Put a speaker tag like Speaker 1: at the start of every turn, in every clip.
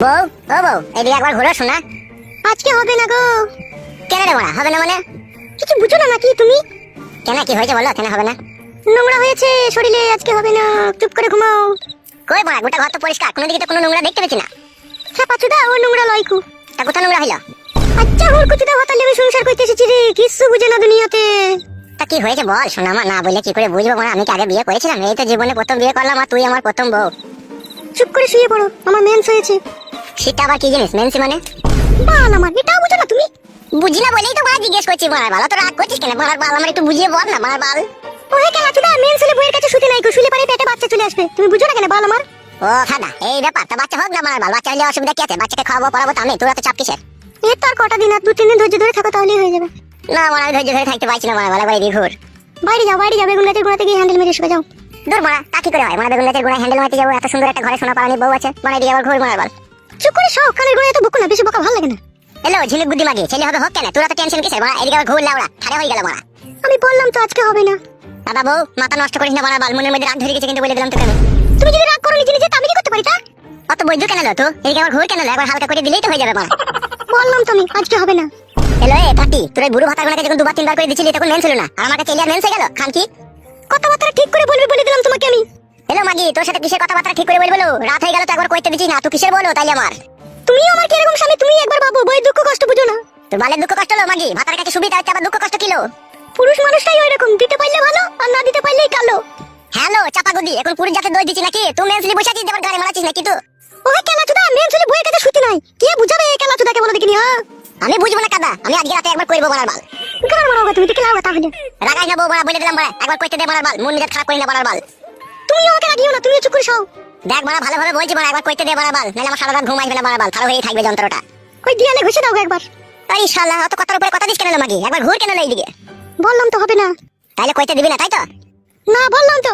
Speaker 1: বউ, ও বউ, এদিকে একবার ঘুরে শোনা।
Speaker 2: আজকে হবে না গো।
Speaker 1: কেন রে বড়া, হবে না মানে?
Speaker 2: কিছু বুঝো না নাকি তুমি?
Speaker 1: কেন, কি হয়েছে বলো, কেন হবে না?
Speaker 2: নোংরা হয়েছে শরীরে, আজকে হবে না, চুপ করে ঘুমাও।
Speaker 1: কই বড়া, গোটা ঘর তো পরিষ্কার, কোনো দিকে তো কোনো নোংরা দেখতে পেছি না।
Speaker 2: হ্যাঁ পাচুদা, ও নোংরা লয়কু।
Speaker 1: তা কোথা নোংরা হইলো?
Speaker 2: আচ্ছা ওর কুচুদা হতালে আমি সংসার করতে এসেছি রে, কিছু বুঝে না দুনিয়াতে।
Speaker 1: তা কি হয়েছে বল, শোনা মা, না বললে কি করে বুঝবো বড়া? আমি কি আগে বিয়ে করেছিলাম? এই তো জীবনে প্রথম বিয়ে করলাম, আর তুই আমার প্রথম বউ।
Speaker 2: চুপ করে শুয়ে পড়ো, আমার মেন্স হয়েছে।
Speaker 1: সেটা আবার কি জিনিস, মেন্সি মানে?
Speaker 2: বাল আমার, এটাও বুঝো না তুমি?
Speaker 1: বুঝি না বলেই তো বড়া জিজ্ঞেস করছি। মারার বাল, তো রাগ করছিস কেন? মারার বাল আমার একটু বুঝিয়ে বল না, মারার বাল।
Speaker 2: ওহে কেলাচুদা, মেন্স হলে বইয়ের কাছে শুতে নাই গো, শুলে পারে পেটে বাচ্চা চলে আসবে, তুমি বুঝো না কেন বাল আমার?
Speaker 1: ও খাদা, এই ব্যাপার। তা বাচ্চা হোক না মারার বাল, বাচ্চা হলে অসুবিধা কি আছে? বাচ্চাকে খাওয়াবো পড়াবো তো আমি, তোরা তো চাপ কিসের?
Speaker 2: এর তো আর কটা দিন, আর 2-3 দিন ধৈর্য ধরে থাকো তাহলেই হয়ে যাবে।
Speaker 1: না মারা, আমি ধৈর্য ধরে থাকতে পারছি না মারার বাল, একবার এদিকে ঘুর।
Speaker 2: বাইরে যাও, বাইরে যাও, বেগুন গাছের গোড়াতে গিয়ে হ্যান্ডেল মেরে শুয়ে যাও।
Speaker 1: দূর মারা, তা কি করে হয়? মারা বেগুন গাছের গোড়ায় হ্যান্ডেল মারতে যাবো? এত সুন্দর একটা ঘরে সোনা পালানি বউ আছে, মানে এদিকে আবার ঘুর মারার বাল।
Speaker 2: চুপ করে শোও, কানের গোড়ায় তো বকো না, বেশি বকা ভালো লাগে না।
Speaker 1: এলো ঝিলিক বুদ্ধি মাগি, ছেলে হবে হোক কেন, তোরা তো টেনশন কিসের মারা? এদিকে আবার ঘুর লাউড়া, ঠাড়া হয়ে গেল মারা।
Speaker 2: আমি বললাম তো আজকে হবে না।
Speaker 1: দাদা বউ, মাথা নষ্ট করিস না মারার বাল, মনের মধ্যে রাগ ধরে গেছে কিন্তু বলে দিলাম তোকে আমি।
Speaker 2: তুমি যদি রাগ করো নিজে নিজে, তা আমি কি করতে পারি তা?
Speaker 1: অত বৈদ্য কেন লো তো? এদিকে আবার ঘুর কেন লো? একবার হালকা করে দিলেই তো হয়ে যাবে মারা।
Speaker 2: বললাম তো আমি আজকে হবে না।
Speaker 1: এলো এ পাটি, তোর এই বুড়ো ভাতার গোনাকে যখন 2-3 বার করে দিছিলি তখন মেন ছিল না, আর আমার কাছে এলিয়ার মেন হয়ে গেল। খান কি
Speaker 2: কথাবার্তা ঠিক করে বলবে বলে দিলাম তোমাকে আমি।
Speaker 1: এলো মাগি, তোর সাথে কিসের কথাবার্তা ঠিক করে বলবো? রাত হয়ে গেল তো একবার কইতে দিছিস না, তুই কিসের বলো তাইলে আমার?
Speaker 2: তুমি আমার কি এরকম স্বামী? তুমি একবার ভাবো, বই দুঃখ কষ্ট বুঝো না।
Speaker 1: তোর বালের দুঃখ কষ্ট হলো মাগি, ভাতার কাছে সুবিধা হচ্ছে আবার দুঃখ কষ্ট কিলো?
Speaker 2: পুরুষ মানুষটাই ওই রকম, দিতে পারলে ভালো আর না দিতে পারলেই কালো।
Speaker 1: হ্যালো চাপাগুদি, এখন পুরুষ জাতে দই দিচ্ছি নাকি? তুই মেন্সলি বসে আছিস, আবার গাড়ি মারাচ্ছিস নাকি তুই?
Speaker 2: ওহে কেলাচুদা, মেন ছেলে বইয়ের কাছে শুতে নাই, কে বুঝাবে এই কেলাচুদাকে বলো দেখিনি? হ্যাঁ
Speaker 1: আমি বুঝবো না কাদা, আমি আজকে রাতে একবার করবো মারার বাল।
Speaker 2: গান মারাও তুমি, দেখে লাও তাহলে।
Speaker 1: রাগাই না বউ মারা, বলে দিলাম মারা, একবার কইতে দে মারার বাল, মন নিজের খারাপ করি না মারার বাল।
Speaker 2: তুমি আমাকে রাগিও না, তুমি চুপ করে শোও।
Speaker 1: দেখ মারা, ভালোভাবে বলছি মারা, একবার কইতে দে মারার বাল, নাহলে আমার সারা রাত ঘুম আসবে না মারার বাল, ভালো হয়েই থাকবে যন্ত্রটা।
Speaker 2: ওই দিয়ালে ঘষে দাও গো একবার।
Speaker 1: তাই শালা, অত কথার উপরে কথা দিস কেন লো মাগি? একবার ঘুর কেন লো এইদিকে?
Speaker 2: বললাম তো হবে না।
Speaker 1: তাইলে কইতে দিবি না তাই তো?
Speaker 2: না বললাম তো।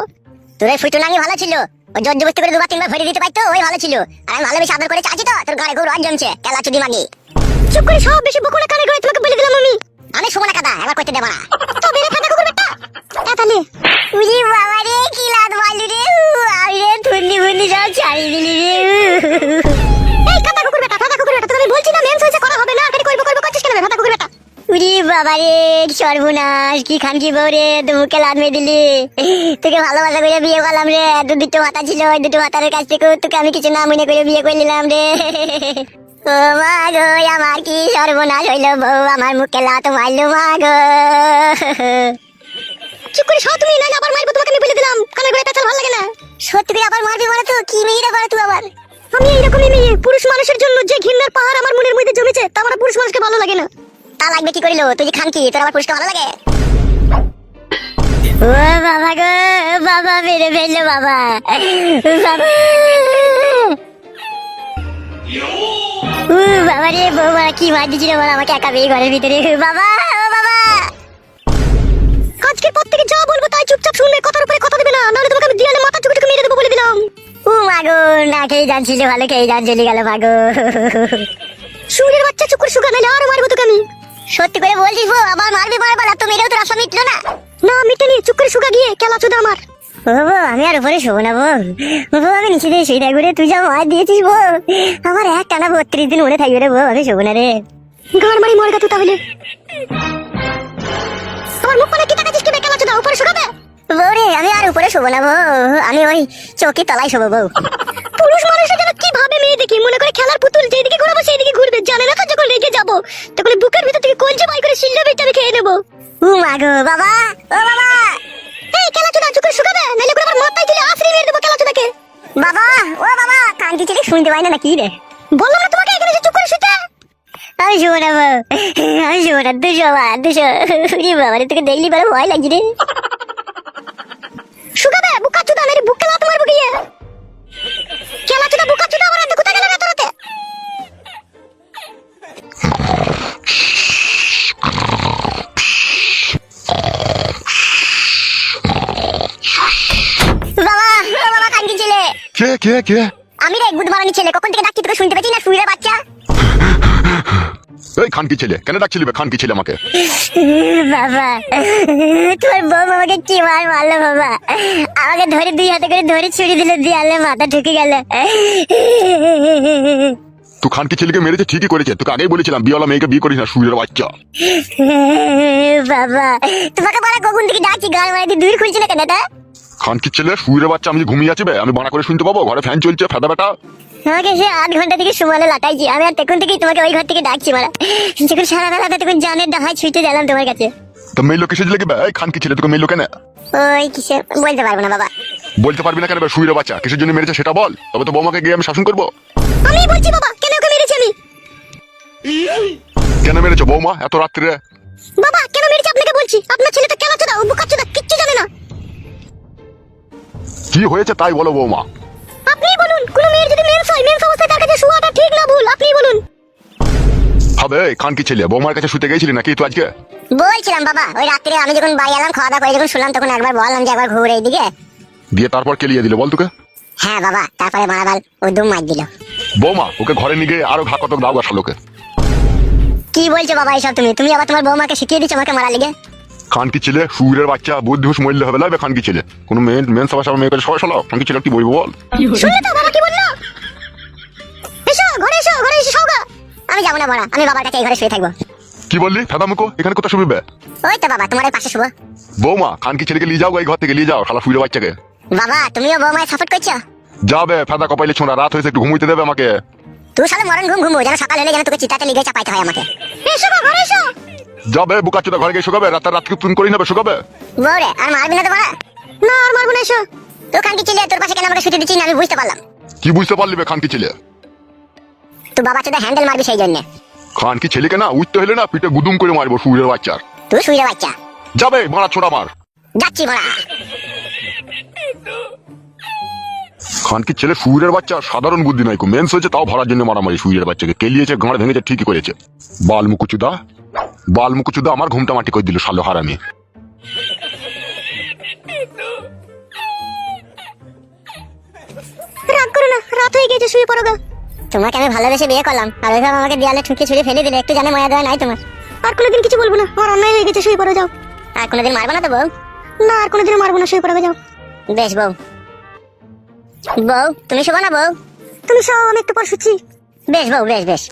Speaker 1: তোর এই ফুটুনাঙ্গি ভালো ছিল, ওই জোর জবস্তি করে 2-3 বার ভরে দিতে পারতো, ওই ভালো ছিল। আর আমি ভালোবেসে আদর করে চাচ্ছি তো, তোর গাড়ি ঘুর রড জমছে, কেলা চুদি মাগি।
Speaker 2: চুপ করে শোও, বেশি বকো না, কানের গোড়ায় তোমাকে বলে দিলাম আমি।
Speaker 1: আমি শুবো না কাদা, একবার কইতে দে মারা।
Speaker 2: তো বেরে ফাটা কুকুর বেটা। তাহলে
Speaker 1: উজি বাবা রে, কি লাদ মারলি রে, আমি রে থুন্নি বুন্নি সব ছাড়িয়ে দিলি রে।
Speaker 2: এই কাটা কুকুর বেটা, ফাটা কুকুর বেটা, তুমি বলছি না মেন্স হয়েছে, করা হবে না, আর কইবো কইবো করছিস কেন ফাটা কুকুর বেটা?
Speaker 1: উরি বাবা রে, সর্বনাশ, কি খান কি বউ রে, তুই মুখে লাদ মেরে দিলি। তোকে ভালোবাসা করে বিয়ে করলাম রে, দুটো মাথা ছিল, ওই দুটো মাথার কাছ থেকে তোকে আমি কিছু না মনে করে বিয়ে করে নিলাম রে। ও মা গো, আমার কি সর্বনাশ হইলো, বউ আমার মুখে লাত মারলো মা গো।
Speaker 2: চুপ করে শোও তুমি, নাইলে আবার মারবো তোমাকে, আমি বলে দিলাম, কানের গোড়ায় পেঁচাল ভালো লাগে না।
Speaker 1: সত্যি করে আবার মারবি বলে? তো কি মেয়েরা করে তুই আবার?
Speaker 2: আমি এইরকমই মেয়ে, পুরুষ মানুষের জন্য যে ঘৃণার পাহাড় আমার মনের মধ্যে জমেছে, তা আমার পুরুষ মানুষকে ভালো লাগে না।
Speaker 1: তা লাগবে কি করিল? তুই যে খান কি, তোর আবার পুরুষকে ভালো লাগে? ও বাবা গো, বাবা মেরে ফেললো বাবা, বাবা। বাবা রে, বউ মারা কি মার দিচ্ছিল বল আমাকে একা পেয়ে ঘরের ভিতরে। বাবা, ও বাবা।
Speaker 2: আজকের পর থেকে যা বলবো তাই চুপচাপ শুনবে, কথার উপরে কথা দিবে না, নাহলে তোমাকে আমি দিয়ালে মাথা চুকে মেরে দেবো বলে দিলাম।
Speaker 1: ও মাগো, না খেয়ে যাচ্ছিল, ভালো খেয়ে যান চলে গেল মাগো।
Speaker 2: শুনের বাচ্চা, চুপ করে শুকা, নাহলে আরো মারবো তোকে আমি।
Speaker 1: সত্যি করে বলছিস বউ, আবার মারবি মারবার? তো মেরেও তো রাস্তা মিটলো না।
Speaker 2: না মিটেনি, চুপ করে শুকা গিয়ে, কেলাচুদা আমার।
Speaker 1: ও বউ, আমি আর উপরে শোবো না বউ, বউ আমি নিচে দিয়ে শুয়ে থাকবো রে, তুই যা মার দিয়েছিস বউ, আমার এক টানা 32 দিন মনে থাকবে রে বউ, আমি শোবো না রে।
Speaker 2: গান মারি মরগা তুই তাহলে। আমার মুখ মানে কি টাকা চিস্তি কেলাচুদা, উপরে শুকাবে?
Speaker 1: বউ রে, আমি আর উপরে শোবো না বউ, আমি ওই চৌকি তলায় শোবো বউ।
Speaker 2: পুরুষ মানুষের যেন কি ভাবে মেয়ে দেখি, মনে করে খেলার পুতুল, যেদিকে ঘুরাবো সেইদিকে ঘুরবে, জানে না তো যখন রেগে যাবো তখন বুকের ভিতর থেকে কলজে বাই করে শিল্লা বেচে আমি খেয়ে নেবো।
Speaker 1: ও মাগো, বাবা, ও বাবা।
Speaker 2: এই কেলাচুদা, চুপ করে শুকাবে, নাহলে করে আমার মাথায় দিলে আছড়ে মেরে দেবো কেলাচুদাকে।
Speaker 1: বাবা, ও বাবা, কান্তি ছেলে শুনতে পাই না নাকি রে?
Speaker 2: বললাম না তোমাকে এখানে এসে চুপ করে শুতে।
Speaker 1: আমি শোবো না বউ, আমি শোবো না, তুই শোবা, তুই শো। বাবা রে, তোকে দেখলি বলে ভয় লাগছে রে।
Speaker 2: শুকাবে বুকাচুদা, নাহলে বুকে লাত মারবো গিয়ে। কেলাচুদা বুকাচুদা, আমার হাতে কোথায় গেল রাতে?
Speaker 1: বাবা, ও বাবা, কান্তি ছেলে।
Speaker 3: কে কে কে?
Speaker 1: আমি রে, গুড মারানি ছেলে, কখন থেকে ডাকছি তোকে শুনতে পেয়েছি না, শুয়ে বাচ্চা।
Speaker 3: এই খানকি ছেলে, কেন ডাকছিলি বে খানকি ছেলে আমাকে?
Speaker 1: বাবা, তোর বউ আমাকে কি মার মারলো বাবা, আমাকে ধরে 2 হাতে করে ধরে ছুরি দিল, দিয়ে মাথা ঢুকে গেল।
Speaker 3: তুই খানকি ছেলেকে মেরেছে ঠিকই করেছে, তোকে আগেই বলেছিলাম বিয়েওয়ালা মেয়েকে বিয়ে করিস না, সুরের বাচ্চা।
Speaker 1: বাবা তোমাকে বলা কখন থেকে ডাকছি, গান মারা দিয়ে দূর খুলছি না কেন এটা?
Speaker 3: খানকি ছেলে সুরের বাচ্চা, আমি যে ঘুমিয়ে আছি বে, আমি বানা করে শুনতে পাবো? ঘরে ফ্যান চলছে, ফেদা বেটা।
Speaker 1: আমাকে সে 8 ঘন্টা থেকে সুমালে লাটাইছি, আমি আর তখন থেকেই তোমাকে ওই ঘর থেকে ডাকছি মারা। যখন সারা বেলাটা তখন জানের ডাহাই ছুটে গেলাম তোমার কাছে।
Speaker 3: তো মেয়ে লোক কিসের লেগে বে? এই খানকি ছেলে তোকে মেয়ে লোকে না
Speaker 1: ওই কিসে বলতে পারবো না বাবা।
Speaker 3: বলতে পারবি না কেন বে? সুরের বাচ্চা কিসের জন্য মেরেছে সেটা বল, তবে তো বৌমাকে গিয়ে আমি শাসন করবো।
Speaker 2: আমি বলছি বাবা, কেন ওকে মেরেছি আমি?
Speaker 3: কেন মেরেছো বৌমা এত রাত্রে?
Speaker 2: বাবা কেন মেরেছি আপনাকে বলছি। আপনার ছেলে তো কেলাচোদা, ও বোকাচোদা, কিচ্ছু জানে না।
Speaker 3: কি হয়েছে তাই বলো বৌমা।
Speaker 2: আপনিই বলুন, কোন মেয়ের যদি মেন্স হয়, মেন্স অবস্থায় তার কাছে শোয়াটা ঠিক না ভুল, আপনিই বলুন।
Speaker 3: হবে খানকি ছেলে, বৌমার কাছে শুতে গেছিলি নাকি তুই আজকে?
Speaker 1: বলছিলাম বাবা, ওই রাত্রে আমি যখন বাড়ি এলাম খাওয়া দাওয়া করে যখন শুনলাম, তখন একবার বললাম যে একবার ঘুরে এইদিকে।
Speaker 3: দিয়ে তারপর কেলিয়ে দিল বল তোকে?
Speaker 1: হ্যাঁ বাবা, তারপরে মারাবাল ও দুম মার দিল।
Speaker 3: বৌমা ওকে ঘরে নিয়ে গিয়ে আরো ঘা কতক দাও গা শালোকে।
Speaker 1: কি বলছো বাবা এইসব? তুমি আবার তোমার বৌমাকে শিখিয়ে দিচ্ছ আমাকে মারা লিগে?
Speaker 3: খানকি ছেলে সুরের বাচ্চা, বুদ্ধি হুশ মরলে হবে লাগবে খানকি ছেলে। কোনো মেন সবার মেয়ে কাছে সবাই শালো, খানকি ছেলে কি বলবো বল?
Speaker 2: শুনলে তো বাবা কি বললো? এসো ঘরে, এসো ঘরে, এসে শোগা।
Speaker 1: আমি যাবো না বড়া, আমি বাবার কাছে এই ঘরে শুয়ে থাকবো।
Speaker 3: কি বললি ফেদা মুখো? এখানে কোথায় শুবি বে?
Speaker 1: ওই তো বাবা তোমার এই পাশে শুভ।
Speaker 3: বৌমা খানকি ছেলেকে নিয়ে যাও এই ঘর থেকে, নিয়ে যাও শালা সুরের বাচ্চাকে।
Speaker 1: বাবা তুমিও বৌমায় সাপোর্ট করছো?
Speaker 3: যাবে ফেদা কপাইলে ছোঁড়া, রাত হয়েছে একটু ঘুমুইতে দেবে আমাকে।
Speaker 1: তুই সালে মরণ ঘুমবো যেন সকাল হলে যেন তোকে চিতাতে লিগে চাপাইতে হয় আমাকে।
Speaker 2: এসো গো, ঘরে এসো।
Speaker 3: যাবে বুকাচোদা ঘরে গিয়ে শুকাবে, রাতকে তুন করি নেবে শুকাবে।
Speaker 1: বউরে আর মারবি না তো বড়া?
Speaker 2: না আর মারবো না, এসো।
Speaker 1: তুই কান্তি ছিলে তোর পাশে কেন আমাকে শুতে দিচ্ছিস না আমি বুঝতে পারলাম।
Speaker 3: কি বুঝতে পারলি বে খানকি ছেলে?
Speaker 1: তুই বাবা চোদা হ্যান্ডেল মারবি সেই জন্য।
Speaker 3: খানকি ছেলেকে না উঠতে হলে না পিঠে গুদুম করে মারবো সুরের বাচ্চার।
Speaker 1: তুই শুয়ে বাচ্চা।
Speaker 3: যাবে মারা ছোড়া মার।
Speaker 1: যাচ্ছি বড়া।
Speaker 3: খানকি ছেলে সুরের বাচ্চা সাধারণ বুদ্ধি নাই, মেন্স হয়েছে তাও ভরার জন্য মারামারি। সুরের বাচ্চাকে কেলিয়েছে, গাঁড় ভেঙেছে, ঠিকই করেছে। বালমুকুচুদা আমার ঘুমটা মাটি করে দিল শালো হারামি।
Speaker 2: রাগ করো না, রাত হয়ে গেছে, শুয়ে পড়ো গা।
Speaker 1: তোমাকে আমি ভালোবেসে বিয়ে করলাম আর ওইভাবে আমাকে দেয়ালে ঠুকে ছুড়ে ফেলে দিলে, একটু জানে মায়া দেওয়া নাই তোমার?
Speaker 2: আর কোনোদিন কিছু বলবো না, আমার অন্যায় হয়ে গেছে, শুয়ে পড়ো যাও।
Speaker 1: আর কোনোদিন মারবো না তো বউ?
Speaker 2: না আর কোনোদিনও মারবো না, শুয়ে পড়ো যাও।
Speaker 1: বেশ বউ। বউ তুমি শোবো না বউ?
Speaker 2: তুমি সব, আমি একটু পর শুচ্ছি।
Speaker 1: বেশ বউ, বেশ বেশ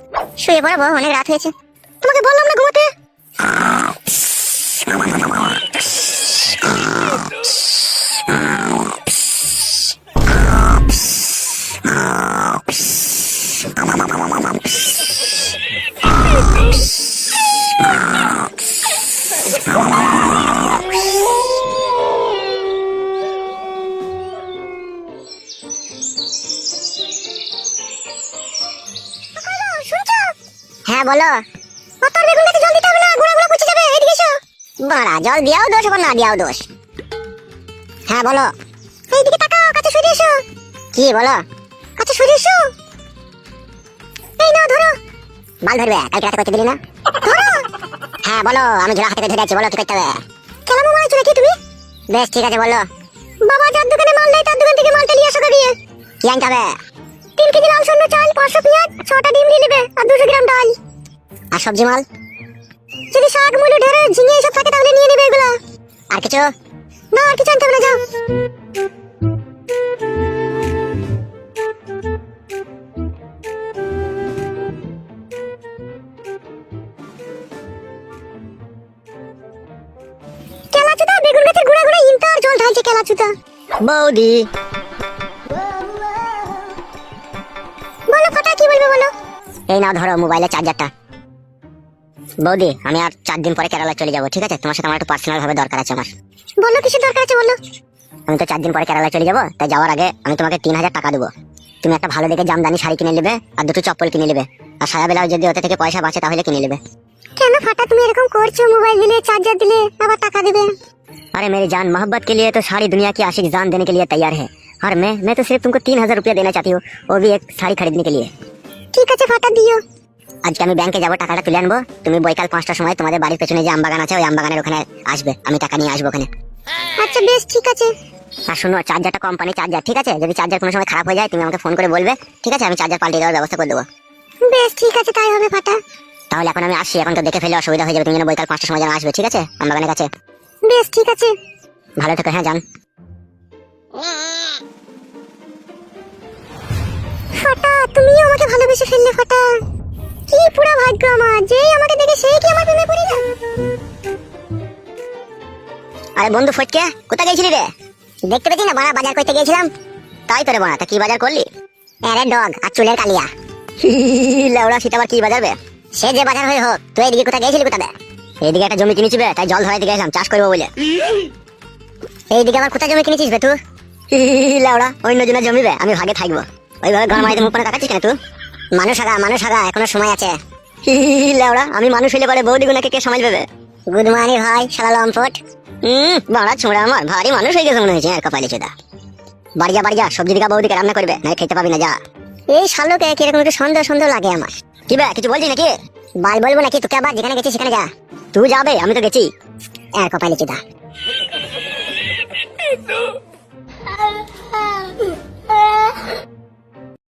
Speaker 1: শুয়ে পড়ো বউ, অনেক রাত হয়েছে।
Speaker 2: তোমাকে বললাম না ঘুমাতে।
Speaker 1: হ্যাঁ বলো।
Speaker 2: তোর বেগুন গাছে জল দিতে হবে না, গোড়া গোড়া পচে যাবে, এদিকে এসো।
Speaker 1: বাড়া জল দিয়াও দোষ আবার না দিয়াও দোষ। হ্যাঁ বলো।
Speaker 2: এইদিকে তাকাও, কাছে সরে এসো।
Speaker 1: কি বলো?
Speaker 2: কাছে সরে এসো। এই নাও ধরো।
Speaker 1: বাল ধরবে, কালকে রাতে করতে দিলি না?
Speaker 2: ধরো।
Speaker 1: হ্যাঁ বলো, আমি ঝোলা হাতে ধরে আছি, বলো কি করতে হবে?
Speaker 2: কেলামো মারাইছো নাকি তুমি?
Speaker 1: বেশ ঠিক আছে বলো।
Speaker 2: বাবা যার দোকানে মাল নেই তার দোকান থেকে মালটা নিয়ে আসো গিয়ে।
Speaker 1: কি আনতে হবে?
Speaker 2: 3 কেজি লাল সর্ণ চাল, 500 পেঁয়াজ, 6টা ডিম নিয়ে নেবে আর 200 গ্রাম ডাল।
Speaker 1: আর সবজি মাল?
Speaker 2: যদি শাক, মূলো, ঢেঁড়স, ঝিঙে এসব থাকে তাহলে নিয়ে নেবে এগুলা।
Speaker 1: আর কিছু?
Speaker 2: না আর কিছু আনতে হবে না, যাও। কেলাচুদা বেগুন গাছের গোড়া গোড়া ইন্টার জল ঢালছে কেলাচুদা।
Speaker 1: বৌদি
Speaker 2: বলো ফাটা, কি বলবে বলো।
Speaker 1: এই নাও ধরো মোবাইলের চার্জারটা। বৌদি আমি আর 4 দিন পরে কেরালা চলে যাবো, ঠিক আছে? তোমার সাথে আমার একটু পার্সোনাল ভাবে দরকার আছে আমার।
Speaker 2: বলো কিছু দরকার আছে বলো।
Speaker 1: আমি তো 4 দিন পরে কেরালা চলে যাবো, তাই যাওয়ার আগে আমি তোমাকে 3000 টাকা দেবো। তুমি একটা ভালো দেখে জামদানি শাড়ি কিনে নেবে আর 2টো চপ্পল কিনে নেবে, আর সায়া বেলাও যদি ওতে থেকে পয়সা বাঁচে তাহলে কিনে নেবে।
Speaker 2: কেন ফাটা তুমি এরকম করছো? মোবাইল দিলে, চার্জার দিলে, আবার টাকা देবে।
Speaker 1: अरे मेरी जान, मोहब्बत के लिए तो सारी दुनिया की आशिक जान देने के लिए तैयार है। और मैं तो सिर्फ तुमको 3000 रुपया देना चाहती हूँ, वो भी एक শাড়ি खरीदने के लिए।
Speaker 2: ঠিক আছে ফাটা দিও।
Speaker 1: আজকে আমি ব্যাংকে যাবো, টাকাটা তুলে আনবো। তুমি বৈকাল 5টার সময় তোমাদের বাড়ির পেছনে যে আমবাগান আছে ওই আমবাগানের ওখানে আসবে, আমি টাকা নিয়ে আসবো ওখানে।
Speaker 2: আচ্ছা বেশ ঠিক আছে।
Speaker 1: আর শুনো, চার্জারটা কোম্পানি চার্জার, ঠিক আছে? যদি চার্জার কোনো সময় খারাপ হয়ে যায় তুমি আমাকে ফোন করে বলবে, ঠিক আছে? আমি চার্জার পাল্টে দেওয়ার ব্যবস্থা করে দেবো।
Speaker 2: বেশ ঠিক আছে, তাই হবে ফাটা।
Speaker 1: তাহলে এখন আমি আসছি, এখন তো দেখে ফেলে অসুবিধা হয়ে যাবে। তুমি যেন বৈকাল 5টার সময় যেন আসবে, ঠিক আছে? আমবাগানের কাছে।
Speaker 2: বেশ ঠিক আছে।
Speaker 1: ভালো থেকো, হ্যাঁ জান।
Speaker 2: ফাটা তুমিও আমাকে ভালোবেসে ফেললে ফাটা।
Speaker 1: ভাগ্য আমার, যেই আমাকে দেখে সেই কি আমার প্রেমে পড়ে যায়। আরে বন্ধু ফটকে, কোথায় গেছিলি রে? দেখতে পেয়েছি না বাড়া, বাজার করতে গেছিলাম। তাই তো রে বাড়া, তা কি বাজার করলি? আরে ডগ আর চুলের কালিয়া। লেওড়া, সেটা আবার কি বাজার বে? সে যে বাজার হয়ে হোক, তুই এদিকে কোথায় গেছিলি কোথায়? এইদিকে একটা জমি কিনেছি বে, তাই জল ধরাইতে গেছিলাম চাষ করবো বলে। এইদিকে আবার কোথায় জমি কিনেছিস বে তুই? লেওড়া, অন্য জনের জমি বে, আমি ভাগে থাকবো। ওইভাবে ঘর মারিতে মুখ করে তাকাচ্ছিস কেন তুই? মানুষ আগা, এখনো সময় আছে। লেওড়া, আমি মানুষ হইলে পরে বৌদি গুনাকে কে সমাজ পাবে? গুড মর্নিং ভাই, শালা লম্পট। বাড়া ছোঁড়া আমার ভারী মানুষ হয়ে গেছে মনে হয়েছে আর কপালে চোদা। বাড়ি যা, সবজি দিকা বৌদিকে রান্না করবে, না খেতে পাবি না, যা। এই শালোকে কিরকম একটু সন্দেহ লাগে আমার। কি বে, কিছু বলছিস নাকি? বলবো নাকি তোকে, আবার যেখানে গেছিস সেখানে যা। তুই যাবে, আমি তো গেছি। আর কপালে চোদা।